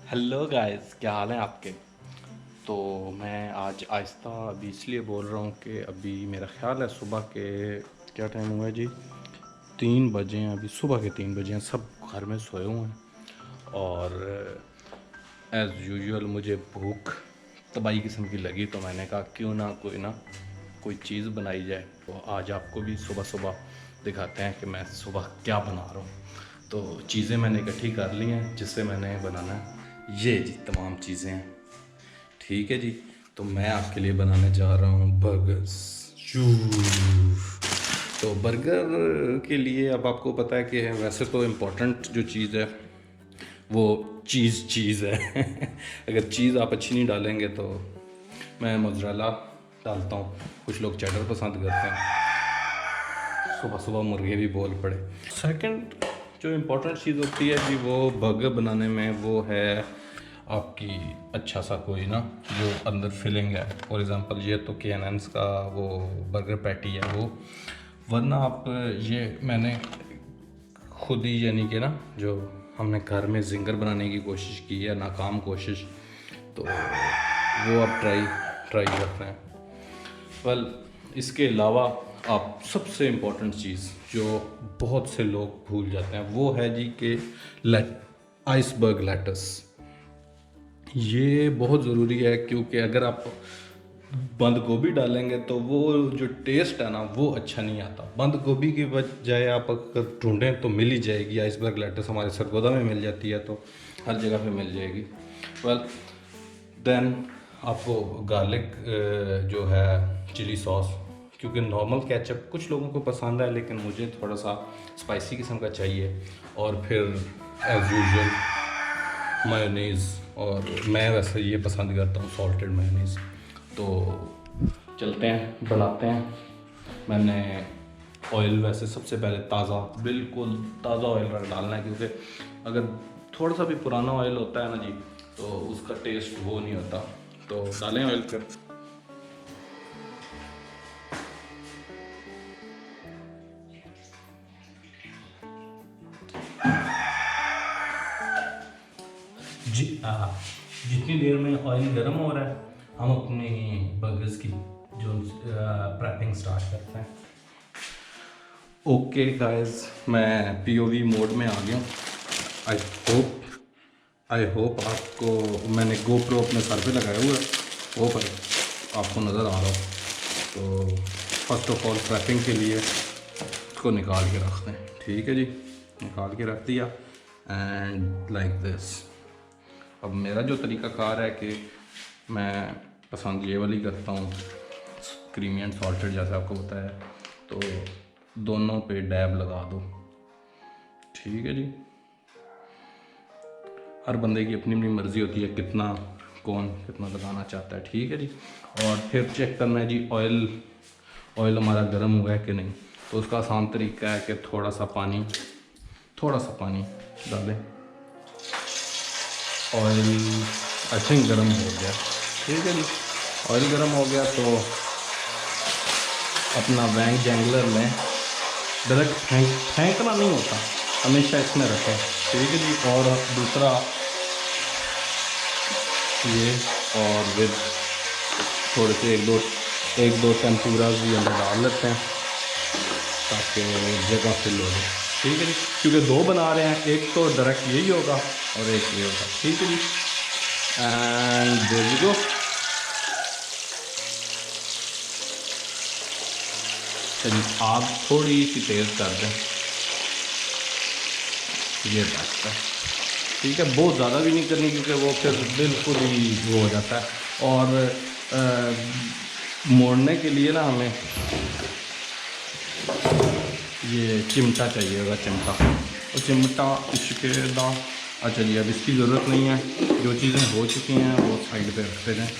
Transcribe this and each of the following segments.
Hello guys, क्या हाल है आपके। तो मैं आज आहिस्ता अभी इसलिए बोल रहा हूँ कि अभी मेरा ख्याल है सुबह के क्या टाइम हुआ है जी, 3 बजे हैं। अभी सुबह के 3 बजे हैं, सब घर में सोए हुए हैं। और एज़ यूजुअल मुझे भूख तबाही किस्म की लगी, तो मैंने कहा क्यों ना कोई चीज़ बनाई जाए। तो आज आपको भी सुबह सुबह दिखाते हैं कि मैं सुबह क्या बना रहा हूँ। तो चीज़ें मैंने इकट्ठी कर ली हैं जिससे मैंने बनाना है। ये जी तमाम चीज़ें हैं, ठीक है जी। तो मैं आपके लिए बनाने जा रहा हूँ बर्गर्स। शू। तो बर्गर के लिए अब आपको पता है कि वैसे तो इम्पोर्टेंट जो चीज़ है वो चीज़ है। अगर चीज़ आप अच्छी नहीं डालेंगे तो मैं मोज़रेला डालता हूँ, कुछ लोग चेडर पसंद करते हैं। सुबह सुबह मुर्गे भी बोल पड़े। सेकंड जो इम्पोर्टेंट चीज़ होती है जी वो बर्गर बनाने में वो है आपकी अच्छा सा कोई ना जो अंदर फिलिंग है। फॉर एग्ज़ाम्पल ये तो KNN's का वो बर्गर पैटी है वो, वरना आप ये मैंने खुद ही यानी कि ना जो हमने घर में जिंगर बनाने की कोशिश की है, नाकाम कोशिश, तो वो आप ट्राई करते हैं। वेल इसके अलावा आप सबसे इम्पोर्टेंट चीज़ जो बहुत से लोग भूल जाते हैं वो है जी कि आइसबर्ग लेटस। ये बहुत ज़रूरी है क्योंकि अगर आप बंद गोभी डालेंगे तो वो जो टेस्ट है ना वो अच्छा नहीं आता। बंद गोभी की बजाय आप अगर ढूंढें तो मिल ही जाएगी आइसबर्ग लेटस, हमारे सरगोदा में मिल जाती है, तो हर जगह पे मिल जाएगी। वेल देन आपको गार्लिक जो है चिली सॉस, क्योंकि नॉर्मल केचप कुछ लोगों को पसंद है लेकिन मुझे थोड़ा सा स्पाइसी किस्म का चाहिए। और फिर एज यूजुअल मायोनीज़, और मैं वैसे ये पसंद करता हूँ सॉल्टेड मायोनीज़। तो चलते हैं बनाते हैं। मैंने ऑयल वैसे सबसे पहले ताज़ा, बिल्कुल ताज़ा ऑयल डालना है, क्योंकि अगर थोड़ा सा भी पुराना ऑयल होता है ना जी तो उसका टेस्ट वो नहीं होता। तो डालें ऑयल फिर। जी जितनी देर में ऑयल गर्म हो रहा है हम अपनी बर्गर्स की जो प्रेपिंग स्टार्ट करते हैं। ओके गाइस, मैं POV मोड में आ गया हूँ। आई होप आपको, मैंने GoPro अपने सर पे लगाया हुआ है, वो पर आपको नज़र आ रहा हो। तो फर्स्ट ऑफ ऑल प्रेपिंग के लिए इसको निकाल के रखते हैं, ठीक है जी। निकाल के रख दिया एंड लाइक दिस। अब मेरा जो तरीक़ाकार है कि मैं पसंद ये वाली करता हूँ, क्रीमी एंड सॉल्टेड, जैसे आपको बताया। तो दोनों पे डैब लगा दो, ठीक है जी। हर बंदे की अपनी अपनी मर्ज़ी होती है कौन कितना लगाना चाहता है, ठीक है जी। और फिर चेक करना है जी ऑयल हमारा गर्म हुआ है कि नहीं। तो उसका आसान तरीका है कि थोड़ा सा पानी डालें। ऑयल आई थिंक गर्म हो गया, ठीक है जी। ऑयल गर्म हो गया तो अपना वैंग जैंगलर लें। डायरेक्ट फेंकना नहीं होता, हमेशा इसमें रखें, ठीक है जी। और दूसरा ये, और विद थोड़े से एक दो टेम्पूरा भी अंदर डाल लेते हैं ताकि जगह फिल हो जाए, ठीक है जी। क्योंकि दो बना रहे हैं, एक तो डायरेक्ट यही होगा और एक ये होगा, ठीक है जी। And there you go. चलिए आग थोड़ी सी तेज़ कर दें, ये बेस्ट है, ठीक है। बहुत ज़्यादा भी नहीं करनी क्योंकि वो फिर बिल्कुल ही वो हो जाता है। और मोड़ने के लिए ना हमें ये चिमटा चाहिए होगा, चिमटा। और चिमटा इसके दा, अच्छा जी अब इसकी ज़रूरत नहीं है, जो चीज़ें हो चुकी हैं वो साइड पे रखते जाएँ।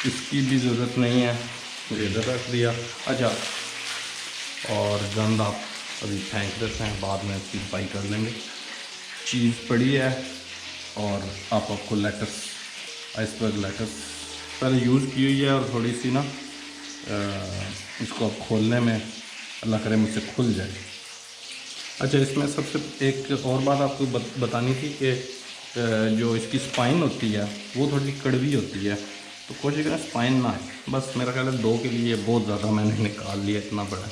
इसकी भी ज़रूरत नहीं है, मुझे इधर रख दिया। अच्छा, और गंद आप अभी फेंक देते हैं, बाद में इसकी सफाई कर लेंगे। चीज़ पड़ी है और आपको लेटस, आइसबर्ग लेटस पहले यूज़ की हुई है, और थोड़ी सी ना इसको अब खोलने में अल्लाह करे मुझसे खुल जाए। अच्छा, इसमें सबसे एक और बात आपको बतानी थी कि जो इसकी स्पाइन होती है वो थोड़ी कड़वी होती है, तो कोशिश करें स्पाइन ना आए। बस मेरा ख्याल है 2 के लिए बहुत ज़्यादा मैंने निकाल लिया, इतना बड़ा।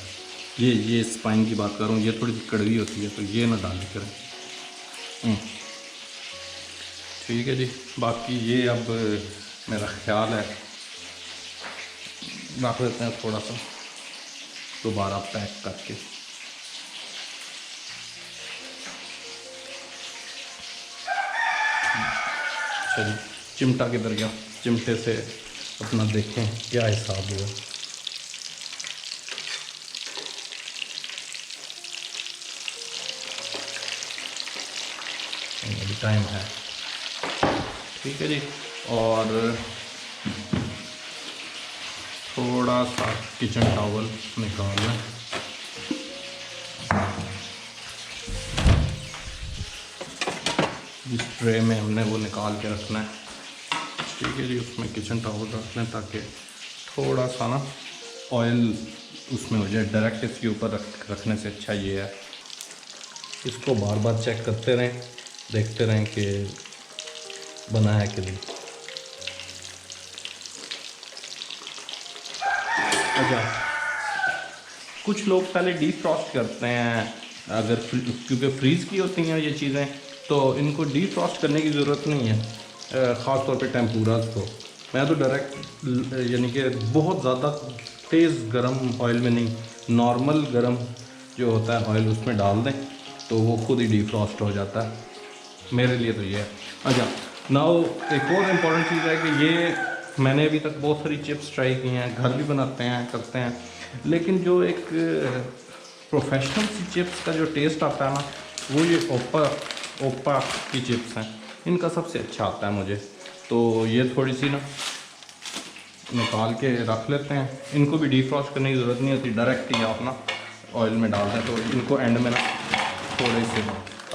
ये स्पाइन की बात कर रहा हूँ, ये थोड़ी सी कड़वी होती है, तो ये ना डाल करें। ठीक है जी। बाकी ये अब मेरा ख्याल है रख देते हैं थोड़ा सा दोबारा पैक करके। अच्छा जी, चिमटा किधर गया? चिमटे से अपना देखें क्या हिसाब हुआ। अभी टाइम है। ठीक है जी। और थोड़ा सा किचन टॉवल निकाल लें। जिस ट्रे में हमने वो निकाल के रखना है, ठीक है जी, उसमें किचन टॉवल रख लें ताकि थोड़ा सा ना ऑयल उसमें हो जाए। डायरेक्ट इसके ऊपर रखने से अच्छा ये है, इसको बार बार चेक करते रहें, देखते रहें कि बना है कि नहीं। अच्छा, कुछ लोग पहले डीप फ्रॉस्ट करते हैं, अगर क्योंकि फ्रीज़ की होती हैं ये चीज़ें, तो इनको डीप फ्रॉस्ट करने की ज़रूरत नहीं है, ख़ास तौर पे टेम्पूरास को। मैं तो डायरेक्ट यानी कि बहुत ज़्यादा तेज़ गरम ऑयल में नहीं, नॉर्मल गरम जो होता है ऑयल उसमें डाल दें तो वो खुद ही डीप फ्रॉस्ट हो जाता है। मेरे लिए तो ये है। अच्छा, नाउ एक और इम्पॉर्टेंट चीज़ है कि ये मैंने अभी तक बहुत सारी चिप्स ट्राई की हैं, घर भी बनाते हैं, करते हैं, लेकिन जो एक प्रोफेशनल सी चिप्स का जो टेस्ट आता है ना, वो ये ओपा की चिप्स हैं, इनका सबसे अच्छा आता है मुझे। तो ये थोड़ी सी ना निकाल के रख लेते हैं। इनको भी डीफ्रॉस्ट करने की ज़रूरत नहीं होती, डायरेक्ट ही आप ना ऑयल में डाल दें। तो इनको एंड में ना थोड़े से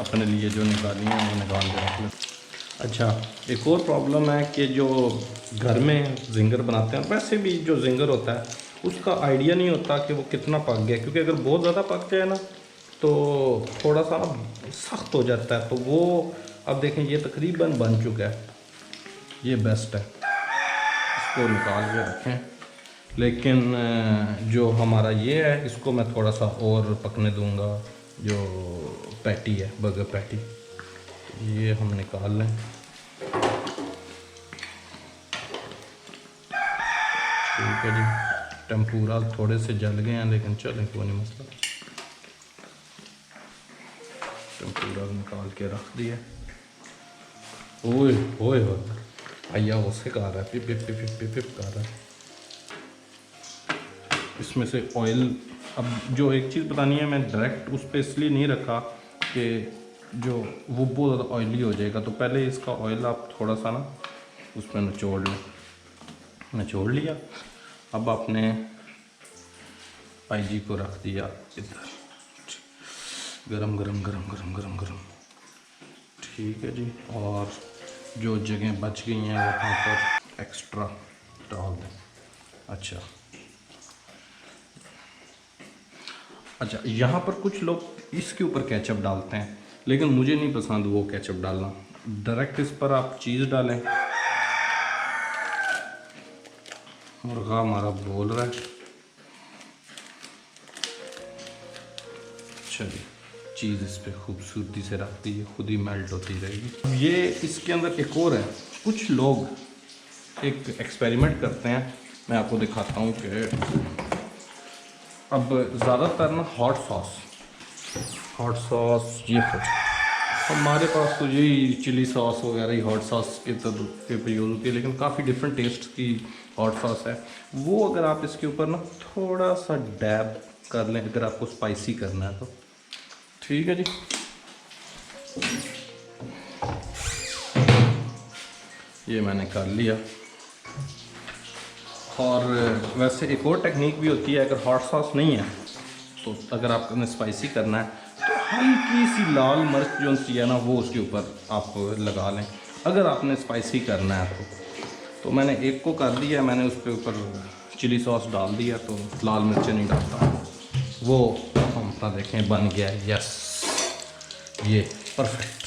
अपने लिए जो निकाली हैं वो निकाल के रख लें। अच्छा, एक और प्रॉब्लम है कि जो घर में जिंगर बनाते हैं, वैसे भी जो जिंगर होता है उसका आइडिया नहीं होता कि वो कितना पक गया, क्योंकि अगर बहुत ज़्यादा पक जाए ना तो थोड़ा सा सख्त हो जाता है। तो वो अब देखें ये तकरीबन बन चुका है, ये बेस्ट है, इसको निकाल के रखें। लेकिन जो हमारा ये है इसको मैं थोड़ा सा और पकने दूंगा, जो पैटी है, बर्गर पैटी, ये हम निकाल लें। ठीक है जी, टेम्पूरा थोड़े से जल गए हैं लेकिन चलें, कोई नहीं मसला। टेम्पूरा निकाल के रख दिया। ओए ओए भैया उससे कहा रहा है, पिप पिप पिप पिप पिप कर रहा है। इसमें से ऑयल, अब जो एक चीज़ बतानी है, मैं डायरेक्ट उस पर इसलिए नहीं रखा कि जो वो बहुत ज़्यादा ऑयली हो जाएगा, तो पहले इसका ऑयल आप थोड़ा सा ना उसमें निचोड़ लें। निचोड़ लिया, अब आपने पाईजी को रख दिया इधर, गरम गरम गरम गरम गरम गरम। ठीक है जी, और जो जगह बच गई हैं वहाँ पर एक्स्ट्रा डाल दें। अच्छा, यहाँ पर कुछ लोग इसके ऊपर केचप डालते हैं, लेकिन मुझे नहीं पसंद वो केचप डालना। डायरेक्ट इस पर आप चीज़ डालें। मुर्गा हमारा बोल रहा है, चलिए चीज़ इस पर खूबसूरती से रख दी, खुद ही मेल्ट होती रहेगी। ये इसके अंदर एक और है, कुछ लोग एक एक्सपेरिमेंट करते हैं, मैं आपको दिखाता हूँ कि अब ज़्यादातर ना हॉट सॉस ये कुछ हमारे पास तो यही चिली सॉस वगैरह ही हॉट सॉस के तरह पे यूज़ होती है, लेकिन काफ़ी डिफरेंट टेस्ट की हॉट सॉस है। वो अगर आप इसके ऊपर ना थोड़ा सा डैब कर लें, अगर आपको स्पाइसी करना है तो। ठीक है जी, ये मैंने कर लिया। और वैसे एक और टेक्निक भी होती है, अगर हॉट सॉस नहीं है तो अगर आपने स्पाइसी करना है तो हल्की सी लाल मिर्च जो सी है ना वो उसके ऊपर आप लगा लें, अगर आपने स्पाइसी करना है तो मैंने एक को कर दिया, मैंने उसके ऊपर चिली सॉस डाल दिया, तो लाल मिर्च नहीं डालता। वो हम अपना देखें बन गया है। यस, ये परफेक्ट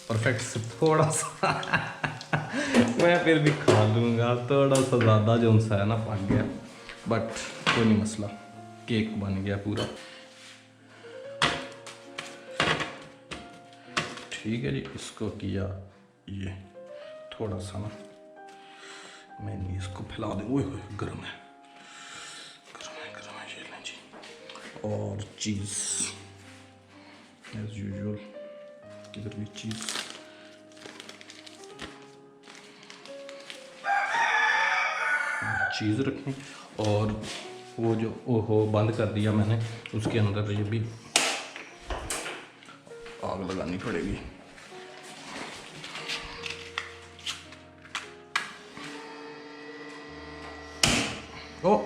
परफेक्ट से थोड़ा सा मैं फिर भी खा लूँगा, थोड़ा सा ज़्यादा जो सा है ना पक गया, बट कोई नहीं मसला, केक बन गया पूरा। ठीक है जी, इसको किया ये थोड़ा सा ना मैंने इसको फैला दूँ। ओए होए गर्म है, गर्म है ये लें जी। और चीज़ एज यूजुअल, किधर भी चीज़, चीज़ रखें। और वो जो ओहो बंद कर दिया मैंने, उसके अंदर ये भी आग लगानी पड़ेगी। ओ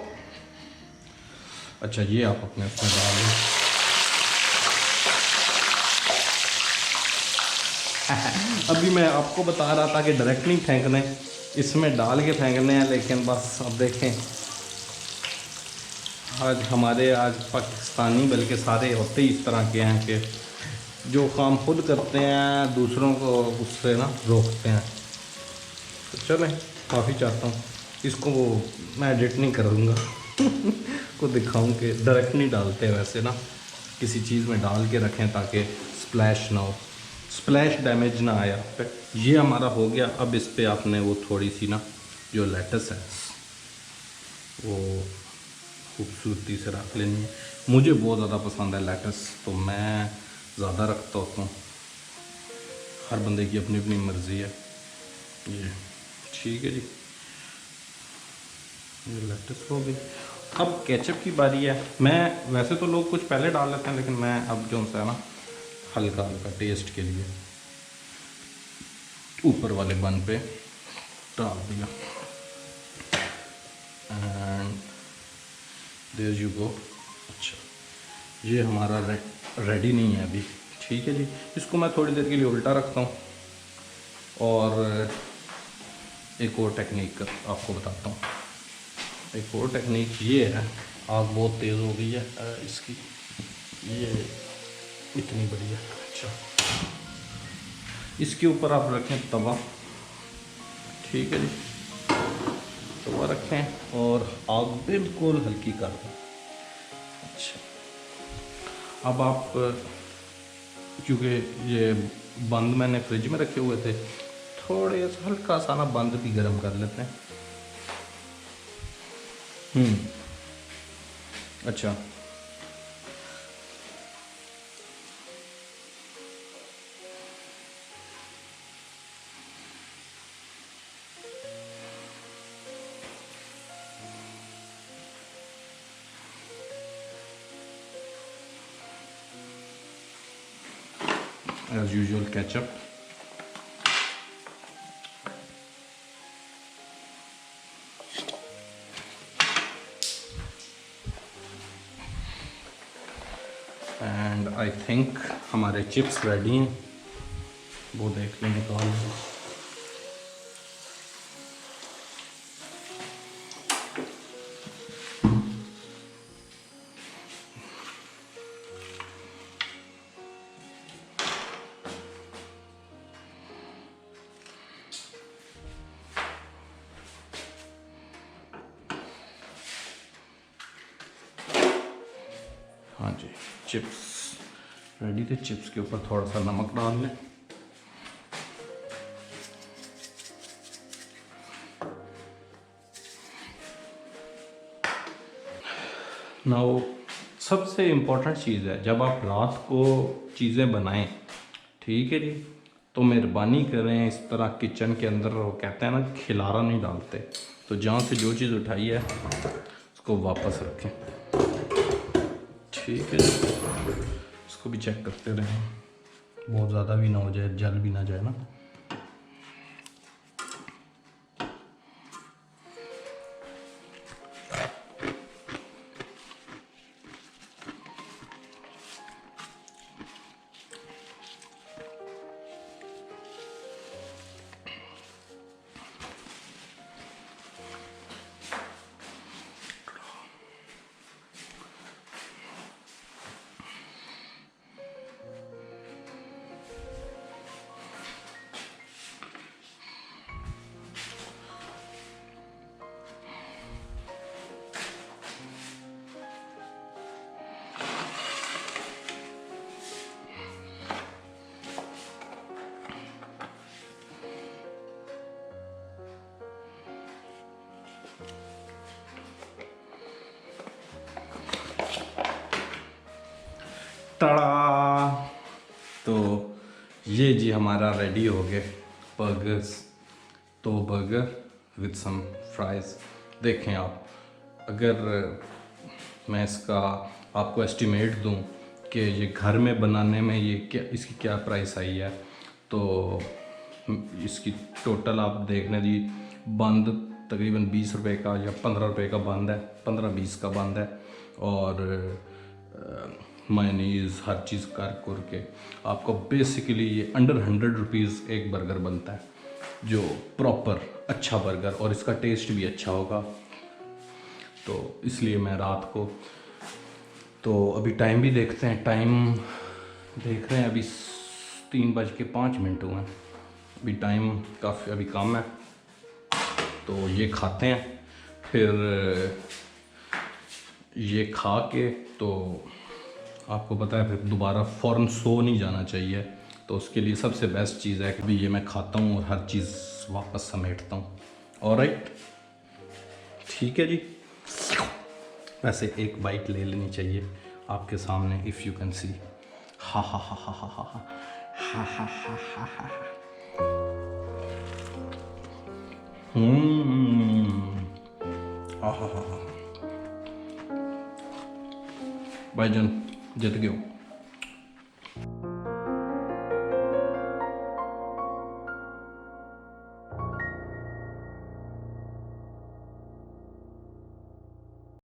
अच्छा, ये आप अपने उसमें डाल दें। अभी मैं आपको बता रहा था कि डायरेक्ट नहीं फेंकने, इसमें डाल के फेंकने हैं, लेकिन बस अब देखें, आज पाकिस्तानी बल्कि सारे होते ही इस तरह के हैं कि जो काम खुद करते हैं दूसरों को उससे ना रोकते हैं। तो चलें, काफ़ी चाहता हूँ इसको मैं एडिट नहीं करूँगा को दिखाऊँ कि डायरेक्ट नहीं डालते वैसे ना, किसी चीज़ में डाल के रखें ताकि स्प्लैश ना हो, स्प्लैश डैमेज ना आए आप पे। ये हमारा हो गया। अब इस पे आपने वो थोड़ी सी ना जो लेटस है वो खूबसूरती से रख लेनी है। मुझे बहुत ज़्यादा पसंद है लेटस, तो मैं ज़्यादा रखता होता हूँ। हर बंदे की अपनी अपनी मर्ज़ी है। ये ठीक है जी, ये लेटस हो गई। अब केचप की बारी है। मैं वैसे तो लोग कुछ पहले डाल लेते हैं, लेकिन मैं अब जो सा है ना हल्का हल्का टेस्ट के लिए ऊपर वाले बन पे डाल दिया। And there you go. अच्छा, ये हमारा रेडी नहीं है अभी। ठीक है जी, इसको मैं थोड़ी देर के लिए उल्टा रखता हूँ और एक और टेक्निक आपको बताता हूँ। एक और टेक्निक ये है, आग बहुत तेज़ हो गई है इसकी, ये इतनी बड़ी है। अच्छा, इसके ऊपर आप रखें तवा। ठीक है जी, तवा रखें और आग बिल्कुल हल्की कर दें। अच्छा, अब आप क्योंकि ये बंद मैंने फ्रिज में रखे हुए थे, थोड़े सा हल्का सा ना बंद भी गर्म कर लेते हैं। अच्छा, as usual ketchup. And I think हमारे चिप्स रेडी हैं, वो देख लें, निकाल लें। हाँ जी, चिप्स रेडी थे। चिप्स के ऊपर थोड़ा सा नमक डाल लें। नाउ सबसे इम्पोर्टेंट चीज़ है, जब आप रात को चीज़ें बनाएं, ठीक है जी, तो मेहरबानी करें इस तरह किचन के अंदर, वो कहते हैं ना खिलारा नहीं डालते, तो जहाँ से जो चीज़ उठाई है उसको वापस रखें। ठीक है जी, इसको भी चेक करते रहें, बहुत ज़्यादा भी ना हो जाए, जल भी ना जाए ना। टाड़ा। तो ये जी हमारा रेडी हो गए बर्गर्स। तो बर्गर विद सम फ्राइज़। देखें आप, अगर मैं इसका आपको एस्टिमेट दूं कि ये घर में बनाने में ये क्या, इसकी क्या प्राइस आई है, तो इसकी टोटल आप देखना जी, बंद तकरीबन 20 रुपए का या 15 रुपए का बंद है, 15-20 का बंद है। और मायोनीज़ हर चीज़ कर के आपको बेसिकली ये अंडर 100 रुपीज़ एक बर्गर बनता है, जो प्रॉपर अच्छा बर्गर, और इसका टेस्ट भी अच्छा होगा। तो इसलिए मैं रात को, तो अभी टाइम भी देखते हैं, टाइम देख रहे हैं अभी 3:05 हुए हैं। अभी टाइम काफ़ी अभी कम है, तो ये खाते हैं, फिर ये खा के तो आपको पता है फिर दोबारा फ़ौरन सो नहीं जाना चाहिए। तो उसके लिए सबसे बेस्ट चीज़ है कि अभी ये मैं खाता हूँ और हर चीज़ वापस समेटता हूँ। ऑलराइट, ठीक है जी। वैसे एक बाइट ले लेनी चाहिए आपके सामने, इफ़ यू कैन सी। हा हा हा हा हा हा हा हा हा हा हा। हा हा हा। भाईजान जित गए हो।